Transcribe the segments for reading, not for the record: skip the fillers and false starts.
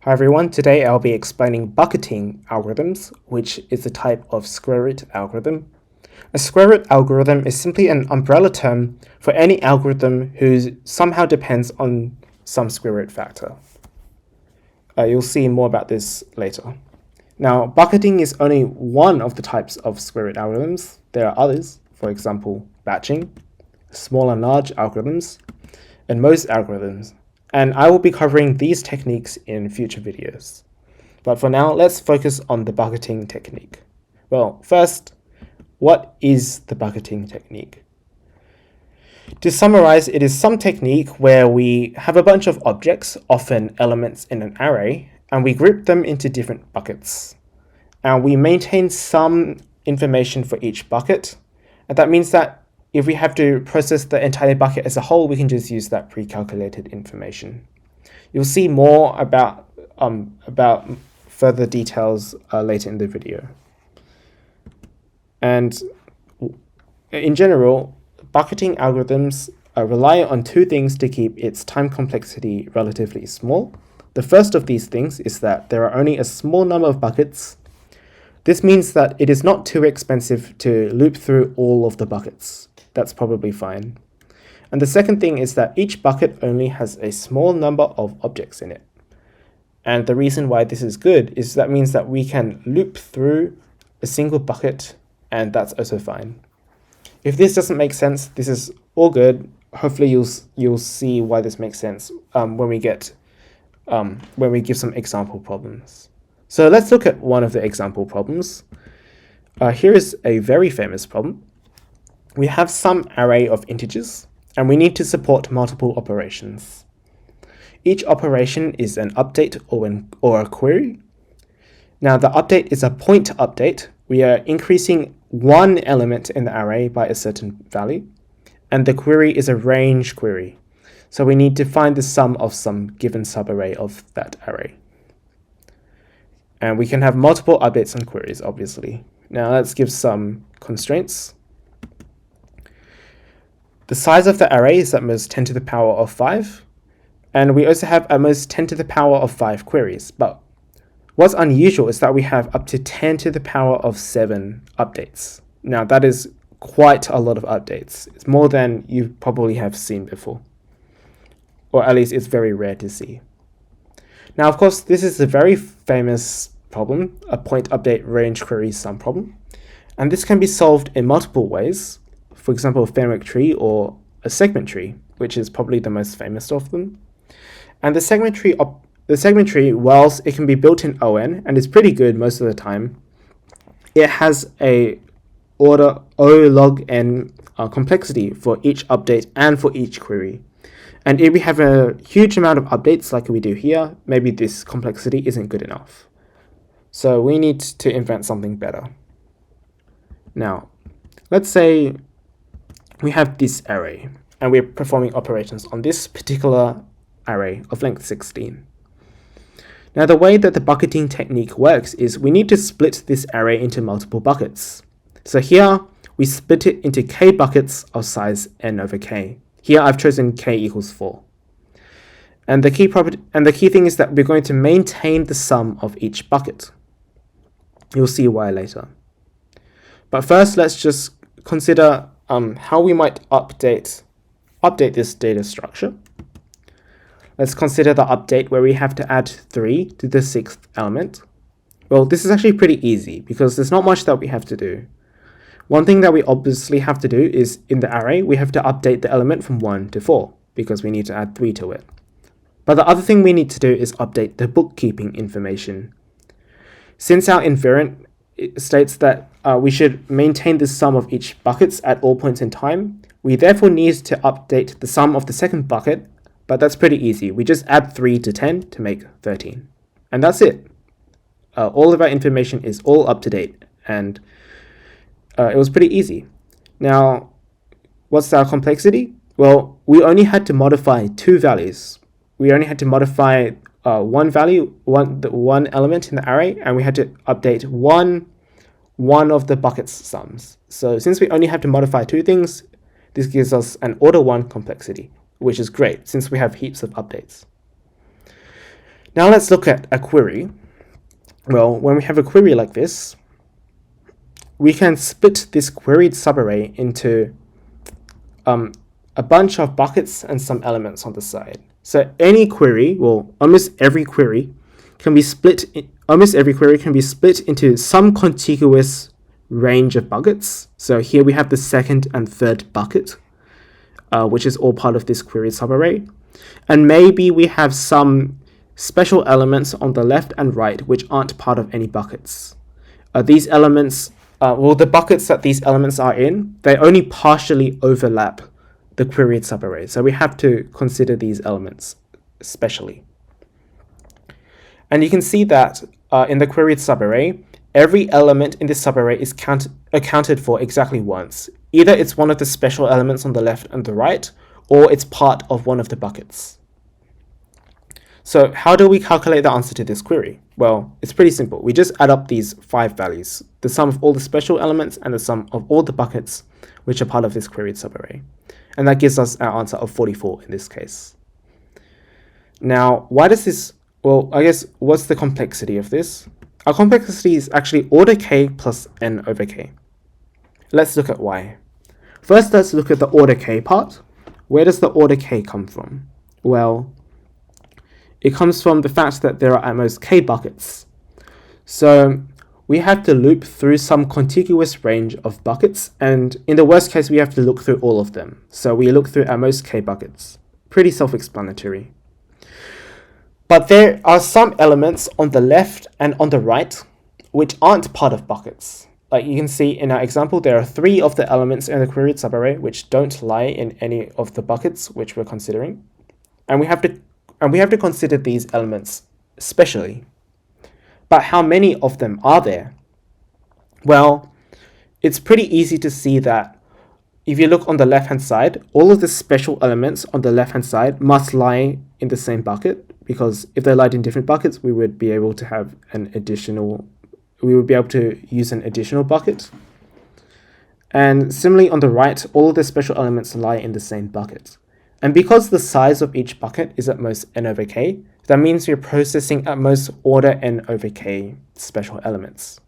Hi everyone, today I'll be explaining bucketing algorithms, which is a type of square root algorithm. A square root algorithm is simply an umbrella term for any algorithm who somehow depends on some square root factor. You'll see more about this later. Now, bucketing is only one of the types of square root algorithms. There are others, for example, batching, small and large algorithms, and most algorithms. And I will be covering these techniques in future videos. But for now, let's focus on the bucketing technique. Well, first, what is the bucketing technique? To summarize, it is some technique where we have a bunch of objects, often elements in an array, and we group them into different buckets. And we maintain some information for each bucket, and that means that if we have to process the entire bucket as a whole, we can just use that pre-calculated information. You'll see more about further details later in the video. And in general, bucketing algorithms rely on two things to keep its time complexity relatively small. The first of these things is that there are only a small number of buckets. This means that it is not too expensive to loop through all of the buckets. That's probably fine. And the second thing is that each bucket only has a small number of objects in it. And the reason why this is good is that means that we can loop through a single bucket, and that's also fine. If this doesn't make sense, this is all good. Hopefully you'll see why this makes sense when we give some example problems. So let's look at one of the example problems. Here is a very famous problem. We have some array of integers, and we need to support multiple operations. Each operation is an update or a query. Now the update is a point update. We are increasing one element in the array by a certain value, and the query is a range query. So we need to find the sum of some given subarray of that array. And we can have multiple updates and queries, obviously. Now let's give some constraints. The size of the array is at most 10 to the power of 5, and we also have at most 10 to the power of 5 queries. But what's unusual is that we have up to 10 to the power of 7 updates. Now that is quite a lot of updates. It's more than you probably have seen before, or at least it's very rare to see. Now, of course, this is a very famous problem, a point update range query sum problem, and this can be solved in multiple ways. For example, a Fenwick tree or a segment tree, which is probably the most famous of them. And the segment tree, whilst it can be built in ON and is pretty good most of the time, it has a order O log n complexity for each update and for each query. And if we have a huge amount of updates like we do here, maybe this complexity isn't good enough. So we need to invent something better. Now, let's say we have this array, and we're performing operations on this particular array of length 16. Now, the way that the bucketing technique works is we need to split this array into multiple buckets. So here, we split it into k buckets of size n over k. Here, I've chosen k equals 4. And the key thing is that we're going to maintain the sum of each bucket. You'll see why later. But first, let's just consider how we might update this data structure. Let's consider the update where we have to add 3 to the 6th element. Well, this is actually pretty easy because there's not much that we have to do. One thing that we obviously have to do is in the array, we have to update the element from 1 to 4 because we need to add 3 to it. But the other thing we need to do is update the bookkeeping information. Since our invariant states that we should maintain the sum of each buckets at all points in time, we therefore need to update the sum of the second bucket, but that's pretty easy. We just add 3 to 10 to make 13. And that's it. All of our information is all up to date, and it was pretty easy. Now, what's our complexity? Well, we only had to modify 2 values. We only had to modify one value, one element in the array, and we had to update one of the bucket's sums. So since we only have to modify 2 things, this gives us an order 1 complexity, which is great since we have heaps of updates. Now let's look at a query. Well, when we have a query like this, we can split this queried subarray into a bunch of buckets and some elements on the side. So any query, well, almost every query can be split into some contiguous range of buckets. So here we have the second and third bucket, which is all part of this queried subarray. And maybe we have some special elements on the left and right which aren't part of any buckets. These elements, the buckets that these elements are in, they only partially overlap the queried subarray. So we have to consider these elements especially. And you can see that in the queried subarray, every element in this subarray is accounted for exactly once. Either it's one of the special elements on the left and the right, or it's part of one of the buckets. So how do we calculate the answer to this query? Well, it's pretty simple. We just add up these 5 values, the sum of all the special elements and the sum of all the buckets which are part of this queried subarray. And that gives us our answer of 44 in this case. Now, why does this, well, I guess, what's the complexity of this? Our complexity is actually order k plus n over k. Let's look at why. First, let's look at the order k part. Where does the order k come from? Well, it comes from the fact that there are at most k buckets. So we have to loop through some contiguous range of buckets, and in the worst case, we have to look through all of them. So we look through at most k buckets. Pretty self-explanatory. But there are some elements on the left and on the right which aren't part of buckets. Like you can see in our example, there are 3 of the elements in the queried subarray which don't lie in any of the buckets which we're considering. And we have to consider these elements specially. But how many of them are there? Well, it's pretty easy to see that if you look on the left-hand side, all of the special elements on the left-hand side must lie in the same bucket, because if they lied in different buckets, we would be able to use an additional bucket. And similarly on the right, all of the special elements lie in the same bucket. And because the size of each bucket is at most n over k, that means we're processing at most order n over k special elements.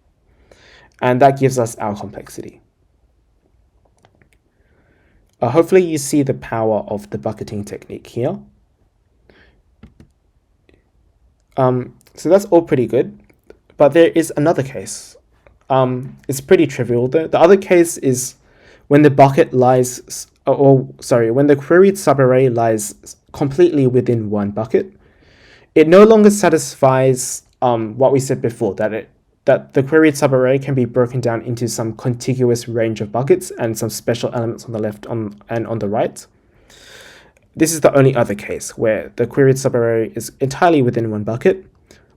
And that gives us our complexity. Hopefully you see the power of the bucketing technique here. So that's all pretty good, but there is another case. It's pretty trivial though. The other case is when the bucket lies, when the queried subarray lies completely within one bucket. It no longer satisfies what we said before, that the queried subarray can be broken down into some contiguous range of buckets and some special elements on the left and on the right. This is the only other case where the queried subarray is entirely within one bucket.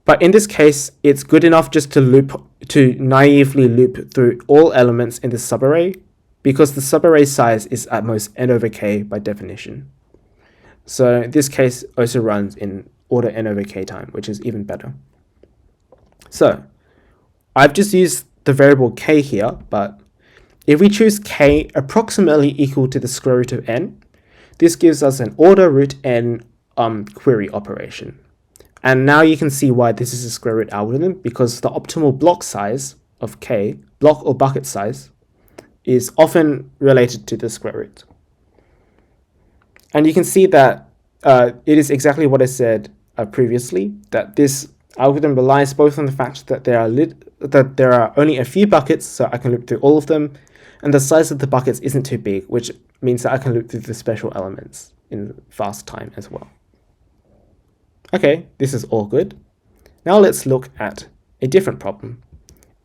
But in this case, it's good enough just to naively loop through all elements in the subarray, because the subarray size is at most n over k by definition. So this case also runs in order n over k time, which is even better. So I've just used the variable k here, but if we choose k approximately equal to the square root of n, this gives us an order root n query operation. And now you can see why this is a square root algorithm, because the optimal block size of k, block or bucket size, is often related to the square root. And you can see that it is exactly what I said previously, that this algorithm relies both on the fact that there are only a few buckets, so I can loop through all of them, and the size of the buckets isn't too big, which means that I can loop through the special elements in fast time as well. Okay, this is all good. Now let's look at a different problem.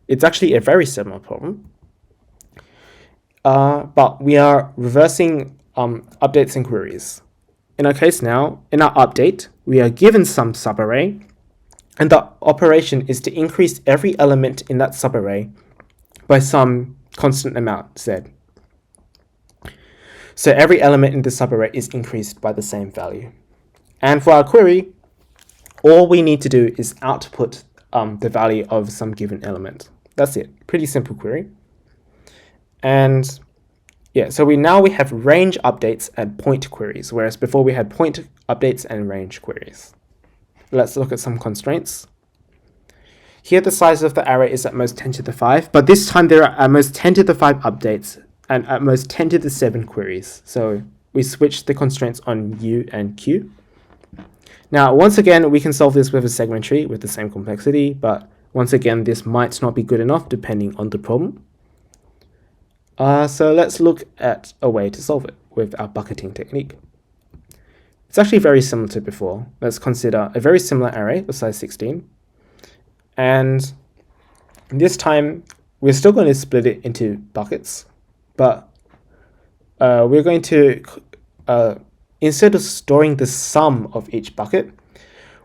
It's actually a very similar problem, but we are reversing updates and queries. In our case now, in our update, we are given some subarray, and the operation is to increase every element in that subarray by some constant amount, z. So every element in the subarray is increased by the same value. And for our query, all we need to do is output the value of some given element. That's it. Pretty simple query. And yeah, so we have range updates and point queries, whereas before we had point updates and range queries. let's look at some constraints. Here the size of the array is at most 10 to the 5, but this time there are at most 10 to the 5 updates and at most 10 to the 7 queries. So we switch the constraints on U and Q. Now, once again, we can solve this with a segment tree with the same complexity, but once again, this might not be good enough depending on the problem. So let's look at a way to solve it with our bucketing technique. It's actually very similar to before. Let's consider a very similar array of size 16. And this time, we're still going to split it into buckets, but we're going to, instead of storing the sum of each bucket,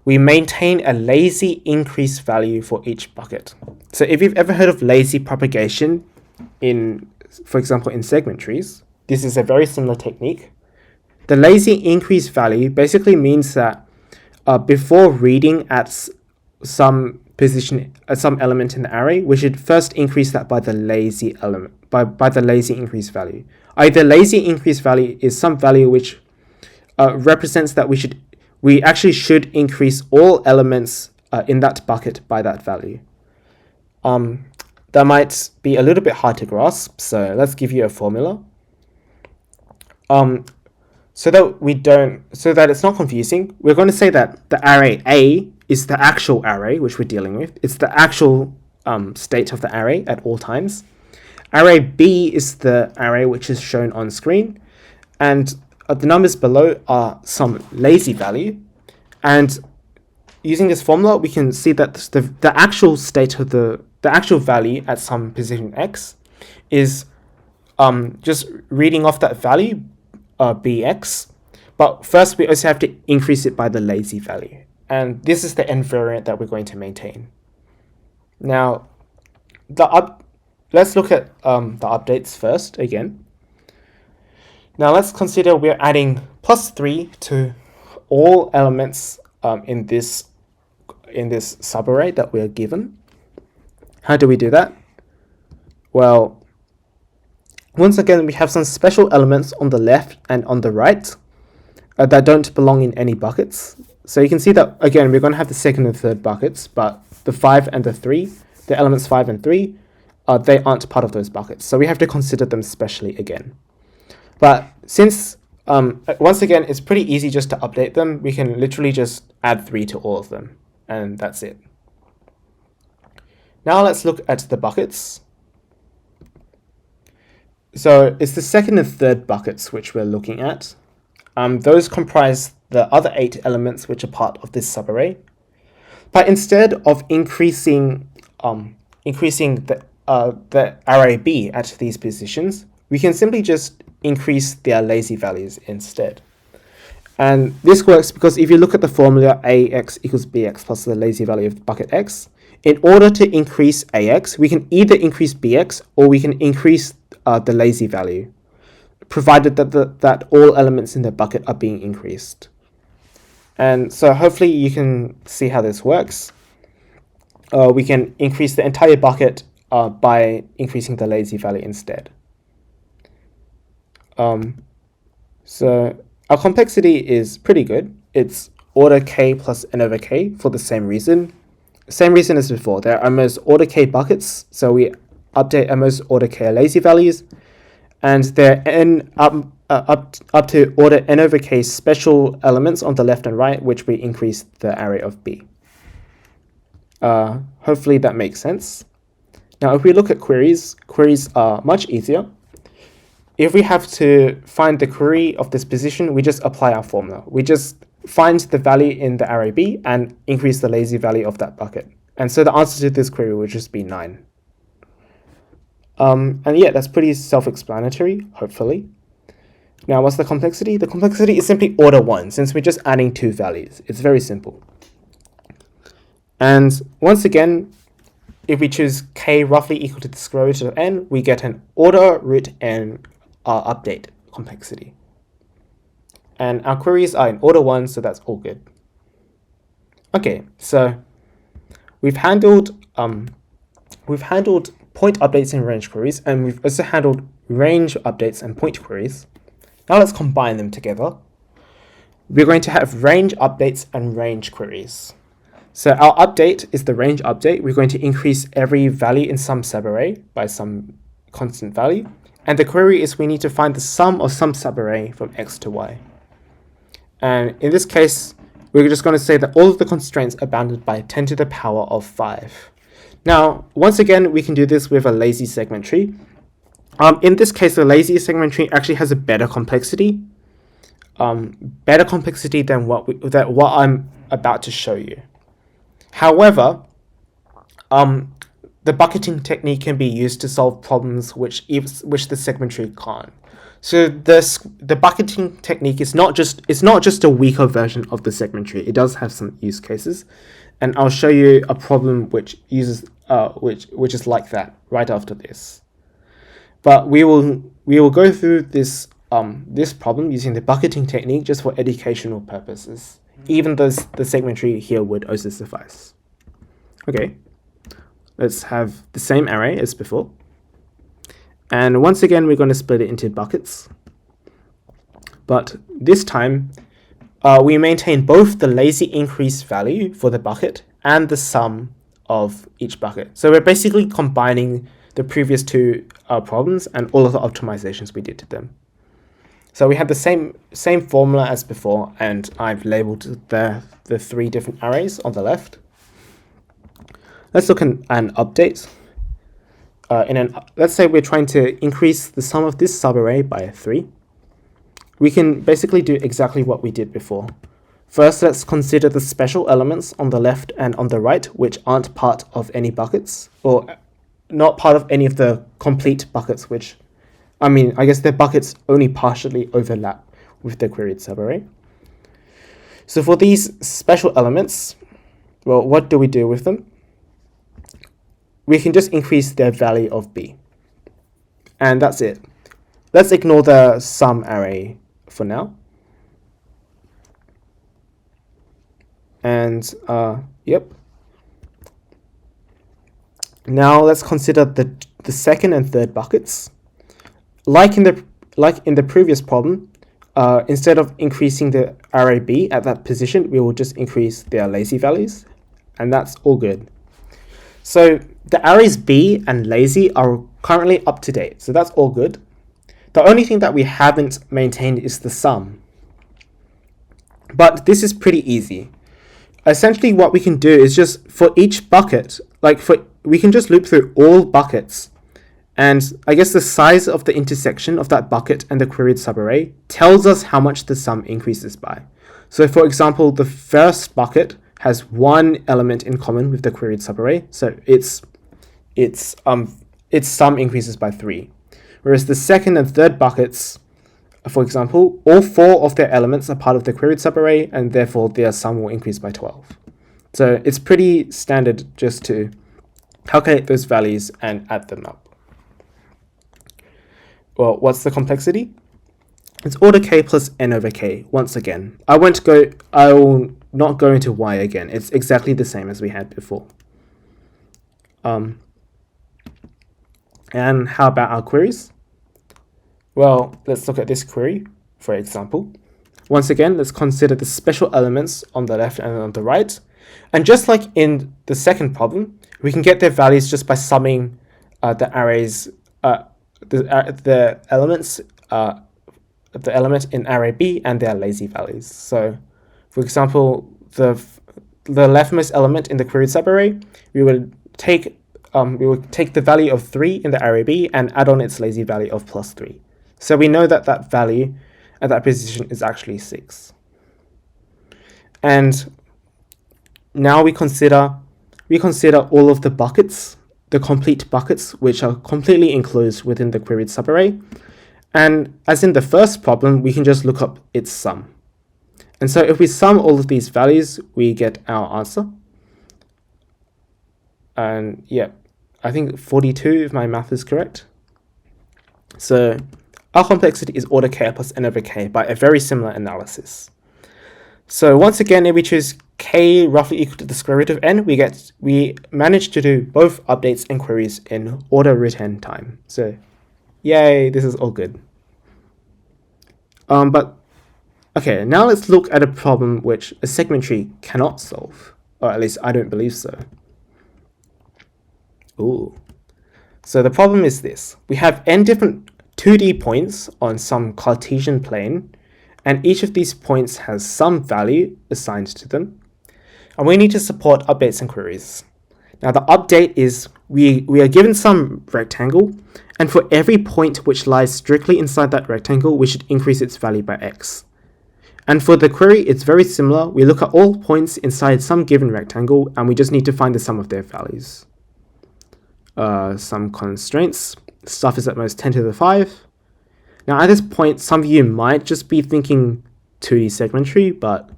we maintain a lazy increase value for each bucket. So if you've ever heard of lazy propagation for example, in segment trees, this is a very similar technique. The lazy increase value basically means that before reading at some position at some element in the array, we should first increase that by the lazy element, by the lazy increase value. Either lazy increase value is some value which represents that we actually should increase all elements in that bucket by that value. That might be a little bit hard to grasp, so let's give you a formula. So that it's not confusing, we're going to say that the array A is the actual array which we're dealing with. It's the actual state of the array at all times. Array B is the array which is shown on screen, and the numbers below are some lazy value. And using this formula, we can see that the actual state of the actual value at some position x is just reading off that value, bx. But first, we also have to increase it by the lazy value. And this is the end variant that we're going to maintain. Now, let's look at the updates first again. Now let's consider we're adding +3 to all elements in this subarray that we're given. How do we do that? Well, once again, we have some special elements on the left and on the right that don't belong in any buckets. So you can see that, again, we're going to have the second and third buckets, but the 5 and the 3, the elements 5 and 3, they aren't part of those buckets. So we have to consider them specially again. But since, once again, it's pretty easy just to update them, we can literally just add 3 to all of them, and that's it. Now let's look at the buckets. So it's the second and third buckets which we're looking at. Those comprise the other 8 elements which are part of this subarray. But instead of increasing the array B at these positions, we can simply just increase their lazy values instead. And this works because if you look at the formula AX equals BX plus the lazy value of bucket X, in order to increase AX, we can either increase BX or we can increase the lazy value, provided that all elements in the bucket are being increased. And so hopefully you can see how this works. We can increase the entire bucket by increasing the lazy value instead. So our complexity is pretty good. It's order k plus n over k for the same reason. Same reason as before. There are almost order k buckets, so we update almost order k lazy values, and there are up to order n over k special elements on the left and right, which we increase the array of B. Hopefully that makes sense. Now, if we look at queries are much easier. If we have to find the query of this position, we just apply our formula. We just find the value in the array B and increase the lazy value of that bucket. And so the answer to this query would just be 9. And yeah, that's pretty self-explanatory, hopefully. Now, what's the complexity? The complexity is simply order 1, since we're just adding 2 values. It's very simple. And once again, if we choose k roughly equal to the square root of n, we get an order root n update complexity. And our queries are in order 1, so that's all good. Okay, so we've handled point updates and range queries, and we've also handled range updates and point queries. Now let's combine them together. we're going to have range updates and range queries. So our update is the range update. We're going to increase every value in some subarray by some constant value. And the query is we need to find the sum of some subarray from x to y. And in this case, we're just going to say that all of the constraints are bounded by 10 to the power of 5. Now, once again, we can do this with a lazy segment tree. In this case, the lazy segment tree actually has a better complexity. Than what I'm about to show you. However, the bucketing technique can be used to solve problems which the segment tree can't. So the bucketing technique is not just a weaker version of the segment tree. It does have some use cases, and I'll show you a problem which uses which is like that right after this. But we will go through this problem using the bucketing technique just for educational purposes, even though the segment tree here would also suffice. Okay, let's have the same array as before. And once again, we're going to split it into buckets. But this time, we maintain both the lazy increase value for the bucket and the sum of each bucket. So we're basically combining the previous two problems and all of the optimizations we did to them. So we have the same formula as before, and I've labeled the three different arrays on the left. Let's look at an update. Let's say we're trying to increase the sum of this subarray by 3. We can basically do exactly what we did before. First, let's consider the special elements on the left and on the right, which aren't part of any buckets, or not part of any of the complete buckets, which, I guess their buckets only partially overlap with the queried subarray. So for these special elements, well, what do we do with them? We can just increase their value of b. And that's it. Let's ignore the sum array for now. And, yep. Now let's consider the second and third buckets. Like in the previous problem, instead of increasing the array b at that position, we will just increase their lazy values, and that's all good. So the arrays b and lazy are currently up to date, so that's all good. The only thing that we haven't maintained is the sum. But this is pretty easy. Essentially what we can do is just for each bucket, we can just loop through all buckets, and I guess the size of the intersection of that bucket and the queried subarray tells us how much the sum increases by. So for example, the first bucket has one element in common with the queried subarray, so its sum increases by 3. Whereas the second and third buckets, for example, all 4 of their elements are part of the queried subarray, and therefore their sum will increase by 12. So it's pretty standard just to calculate those values and add them up. Well, what's the complexity? It's order k plus n over k, once again. I will not go into y again. It's exactly the same as we had before. And how about our queries? Well, let's look at this query, for example. Once again, let's consider the special elements on the left and on the right. And just like in the second problem, we can get their values just by summing the arrays, the element in array b and their lazy values. So, for example, the leftmost element in the queried subarray, we would take the value of 3 in the array b and add on its lazy value of plus 3. So we know that that value at that position is actually 6. And now we consider all of the buckets, the complete buckets, which are completely enclosed within the queried subarray. And as in the first problem, we can just look up its sum. And so if we sum all of these values, we get our answer. And yeah, I think 42 if my math is correct. So our complexity is order k plus n over k by a very similar analysis. So once again, if we choose k roughly equal to the square root of n, we manage to do both updates and queries in order root n time. So yay, this is all good. But Okay, now let's look at a problem which a segment tree cannot solve, or at least I don't believe so. Ooh. So the problem is this. We have n different 2D points on some Cartesian plane, and each of these points has some value assigned to them, and we need to support updates and queries. Now the update is we are given some rectangle, and for every point which lies strictly inside that rectangle, we should increase its value by x. And for the query, it's very similar. We look at all points inside some given rectangle, and we just need to find the sum of their values. Some constraints. Stuff is at most 10 to the 5. Now at this point, some of you might just be thinking 2D segment tree, but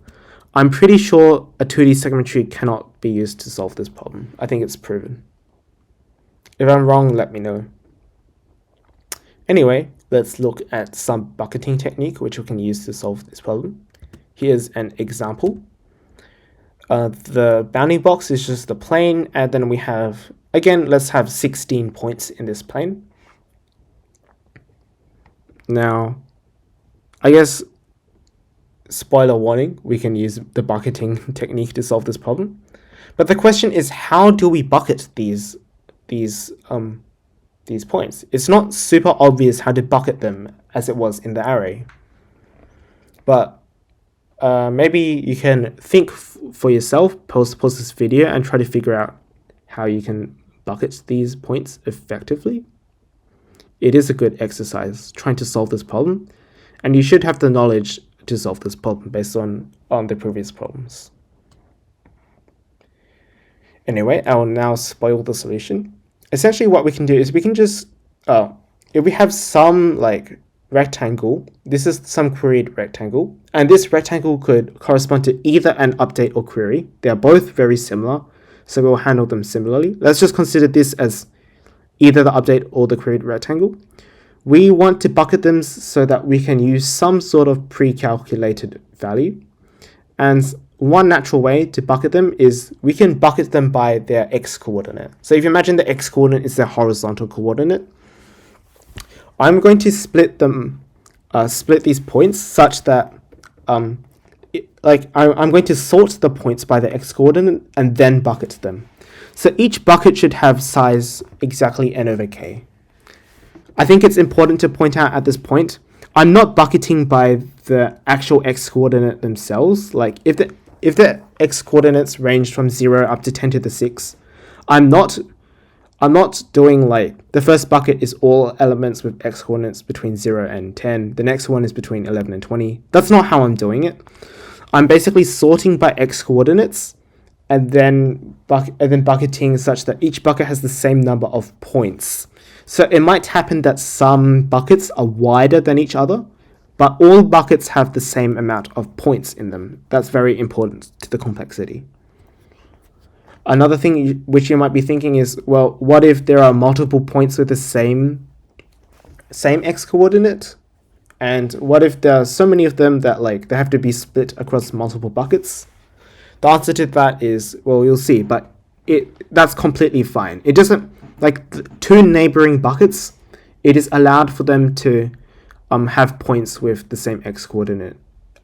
I'm pretty sure a 2D segment tree cannot be used to solve this problem. I think it's proven. If I'm wrong, let me know. Anyway, let's look at some bucketing technique which we can use to solve this problem. Here's an example. The bounding box is just the plane, and then we have, again, let's have 16 points in this plane. Now, I guess, spoiler warning, we can use the bucketing technique to solve this problem. But the question is, how do we bucket these points? It's not super obvious how to bucket them as it was in the array. But maybe you can think for yourself, pause this video and try to figure out how you can bucket these points effectively. It is a good exercise trying to solve this problem, and you should have the knowledge to solve this problem based on the previous problems. Anyway, I will now spoil the solution. Essentially what we can do is we can just, if we have some like rectangle, this is some queried rectangle, and this rectangle could correspond to either an update or query. They are both very similar, so we'll handle them similarly. Let's just consider this as either the update or the queried rectangle. We want to bucket them so that we can use some sort of pre-calculated value. And one natural way to bucket them is we can bucket them by their x-coordinate. So if you imagine the x-coordinate is their horizontal coordinate, I'm going to split these points such that I'm going to sort the points by the x-coordinate and then bucket them. So each bucket should have size exactly n over k. I think it's important to point out at this point, I'm not bucketing by the actual x-coordinate themselves. Like if the x-coordinates range from 0 up to 10 to the 6, I'm not doing like the first bucket is all elements with x-coordinates between 0 and 10. The next one is between 11 and 20. That's not how I'm doing it. I'm basically sorting by x-coordinates and then bucketing such that each bucket has the same number of points. So it might happen that some buckets are wider than each other, but all buckets have the same amount of points in them. That's very important to the complexity. Another thing which you might be thinking is, well, what if there are multiple points with the same x-coordinate? And what if there are so many of them that like they have to be split across multiple buckets? The answer to that is, well, you'll see, but that's completely fine. It doesn't, like two neighboring buckets, it is allowed for them to have points with the same x-coordinate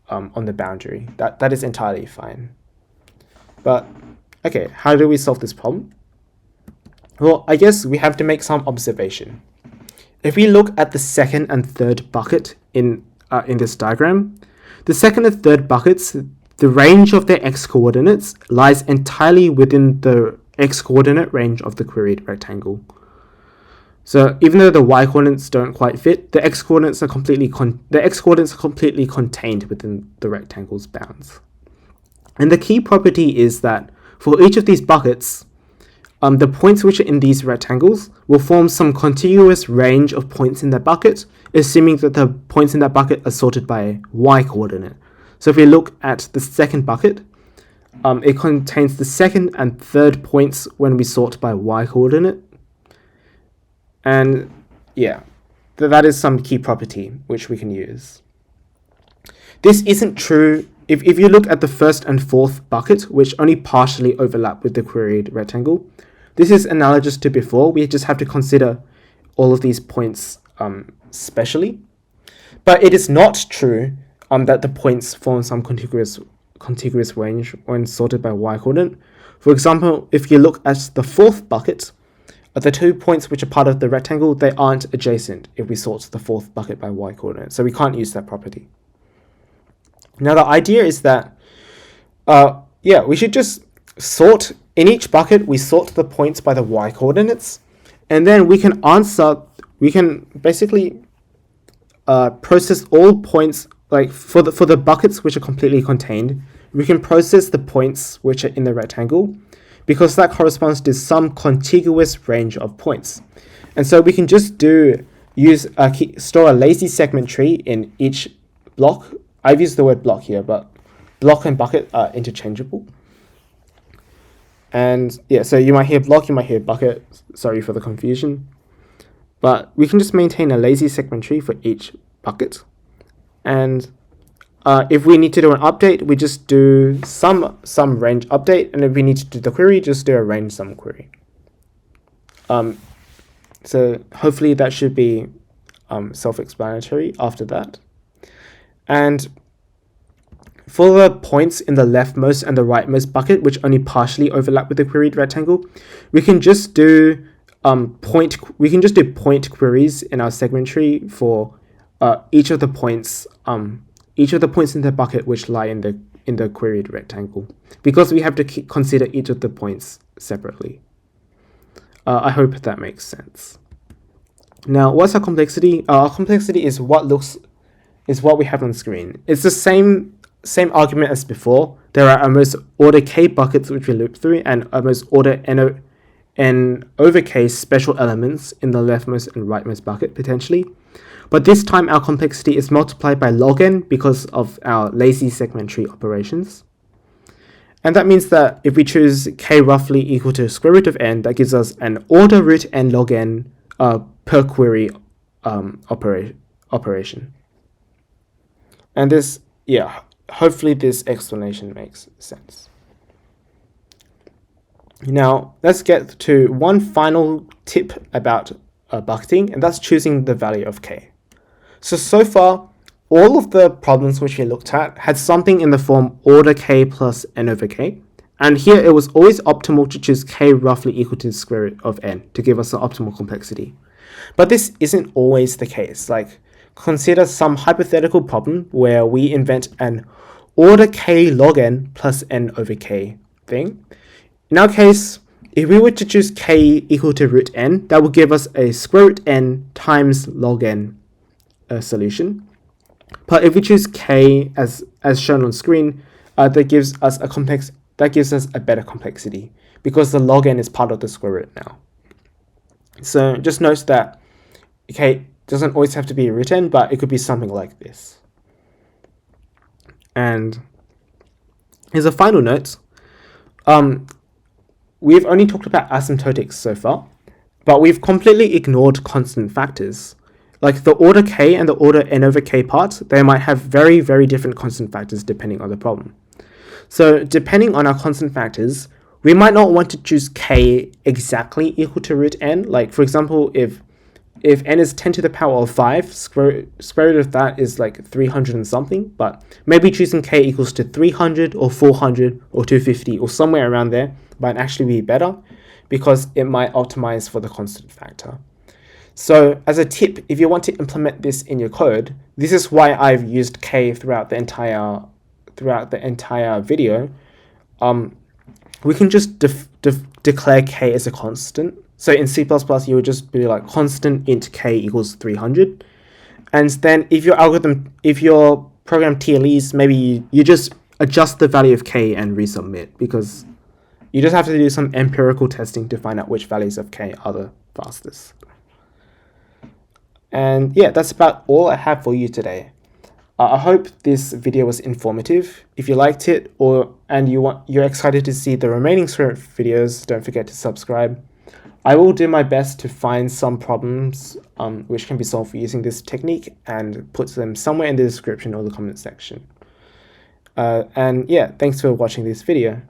on the boundary. That is entirely fine. But okay, how do we solve this problem? Well, I guess we have to make some observation. If we look at the second and third bucket in this diagram, the second and third buckets, the range of their x-coordinates lies entirely within the x-coordinate range of the queried rectangle. So even though the y-coordinates don't quite fit, the x-coordinates are completely contained within the rectangle's bounds. And the key property is that for each of these buckets, the points which are in these rectangles will form some contiguous range of points in that bucket, assuming that the points in that bucket are sorted by y-coordinate. So if we look at the second bucket, it contains the second and third points when we sort by y-coordinate. And yeah, that is some key property which we can use. This isn't true if you look at the first and fourth bucket, which only partially overlap with the queried rectangle. This is analogous to before. We just have to consider all of these points specially. But it is not true that the points form some contiguous range when sorted by y-coordinate. For example, if you look at the fourth bucket, the 2 points which are part of the rectangle, they aren't adjacent if we sort the fourth bucket by y-coordinate, so we can't use that property. Now the idea is that, we should just sort, in each bucket, we sort the points by the y-coordinates, and then we can basically process all points, like for the buckets which are completely contained, we can process the points which are in the rectangle, because that corresponds to some contiguous range of points. And so we can just store a lazy segment tree in each block. I've used the word block here, but block and bucket are interchangeable. And yeah, so you might hear block, you might hear bucket. Sorry for the confusion. But we can just maintain a lazy segment tree for each bucket. And if we need to do an update, we just do some range update. And if we need to do the query, just do a range sum query. So hopefully that should be self-explanatory after that. And for the points in the leftmost and the rightmost bucket, which only partially overlap with the queried rectangle, we can just do point queries in our segment tree for each of the points in the bucket which lie in the queried rectangle, because we have to consider each of the points separately. I hope that makes sense. Now, what's our complexity? Our complexity is what we have on screen. It's the same argument as before. There are almost order k buckets which we loop through, and almost order n over k special elements in the leftmost and rightmost bucket potentially. But this time our complexity is multiplied by log n because of our lazy segment tree operations. And that means that if we choose k roughly equal to square root of n, that gives us an order root n log n per query operation. And this, hopefully this explanation makes sense. Now, let's get to one final tip about bucketing, and that's choosing the value of k. So far, all of the problems which we looked at had something in the form order k plus n over k. And here it was always optimal to choose k roughly equal to the square root of n to give us the optimal complexity. But this isn't always the case. Like, consider some hypothetical problem where we invent an order k log n plus n over k thing. In our case, if we were to choose k equal to root n, that would give us a square root n times log n solution. But if we choose k as shown on screen, that gives us a better complexity, because the log n is part of the square root now. So just note that k doesn't always have to be root n, but it could be something like this. And here's a final note. We've only talked about asymptotics so far, but we've completely ignored constant factors. Like the order k and the order n over k parts, they might have very, very different constant factors depending on the problem. So depending on our constant factors, we might not want to choose k exactly equal to root n. Like, for example, if n is 10 to the power of 5, square root of that is like 300 and something, but maybe choosing k equals to 300 or 400 or 250 or somewhere around there might actually be better, because it might optimize for the constant factor. So as a tip, if you want to implement this in your code, this is why I've used k throughout the entire video. We can just declare k as a constant. So in C++, you would just be like constant int k equals 300. And then if your program TLEs, maybe you just adjust the value of k and resubmit, because you just have to do some empirical testing to find out which values of k are the fastest. And yeah, that's about all I have for you today. I hope this video was informative. If you liked it and you're excited to see the remaining script videos, don't forget to subscribe. I will do my best to find some problems which can be solved using this technique and put them somewhere in the description or the comment section. And yeah, thanks for watching this video.